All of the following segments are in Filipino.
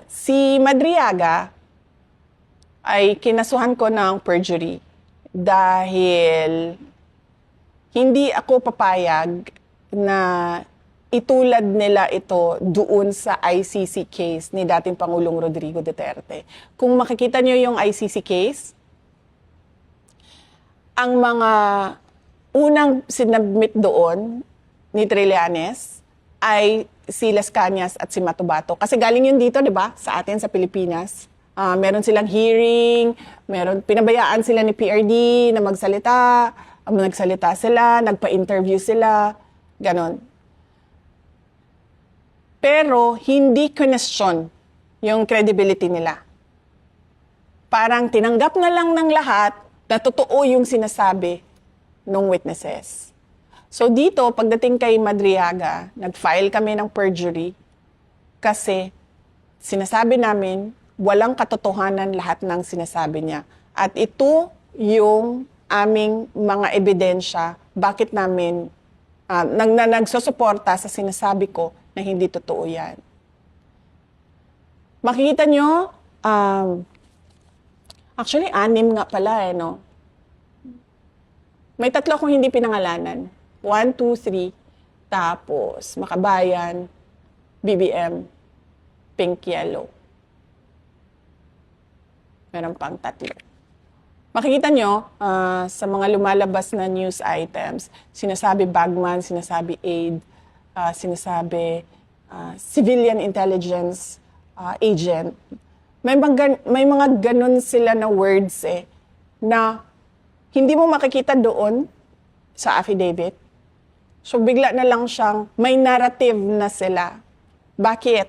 Si Madriaga ay kinasuhan ko ng perjury dahil hindi ako papayag na itulad nila ito doon sa ICC case ni dating Pangulong Rodrigo Duterte. Kung makikita niyo yung ICC case, ang mga unang sinubmit doon ni Trillanes ay si Las Cañas at si Matubato. Kasi galing yun dito, di ba, sa atin, sa Pilipinas. Meron silang hearing, pinabayaan sila ni PRD na magsalita, nagsalita sila, nagpa-interview sila, ganon. Pero hindi question yung credibility nila. Parang tinanggap na lang ng lahat na totoo yung sinasabi ng witnesses. So dito, pagdating kay Madriaga, nag-file kami ng perjury kasi sinasabi namin walang katotohanan lahat ng sinasabi niya. At ito yung aming mga ebidensya bakit namin nagsusuporta sa sinasabi ko na hindi totoo yan. Makikita nyo, actually 6 nga pala no? May 3 akong hindi pinangalanan. 1, 2, 3, tapos Makabayan, BBM, Pink Yellow. Meron pang 3. Makikita nyo, sa mga lumalabas na news items, sinasabi bagman, sinasabi aid, sinasabi civilian intelligence agent. May mga ganun sila na words na hindi mo makikita doon sa affidavit. So bigla na lang siyang may narrative na sila. Bakit?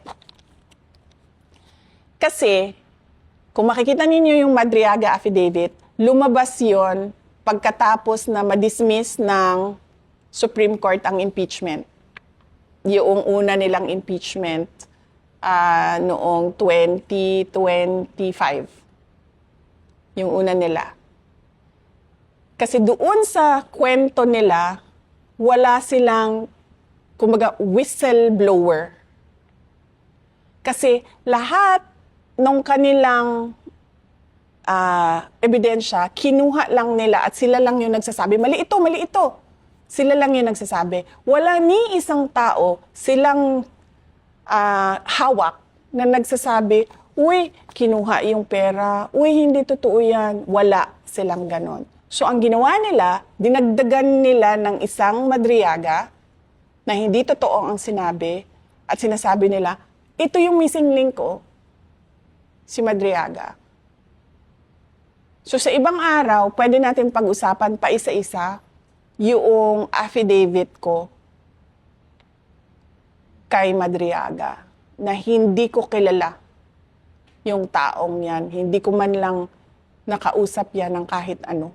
Kasi kung makikita ninyo yung Madriaga affidavit, lumabas yon pagkatapos na ma-dismiss ng Supreme Court ang impeachment. Yung una nilang impeachment noong 2025. Yung una nila. Kasi doon sa kwento nila, wala silang, kumbaga, whistleblower. Kasi lahat ng kanilang ebidensya, kinuha lang nila at sila lang yung nagsasabi, mali ito, mali ito. Sila lang yung nagsasabi. Wala ni isang tao silang hawak na nagsasabi, uy, kinuha yung pera, uy, hindi totoo yan. Wala silang ganon. So ang ginawa nila, dinagdagan nila ng isang Madriaga na hindi totoo ang sinabi at sinasabi nila, ito yung missing link ko, si Madriaga. So sa ibang araw, pwede natin pag-usapan pa isa-isa yung affidavit ko kay Madriaga na hindi ko kilala yung taong yan. Hindi ko man lang nakausap yan ng kahit ano.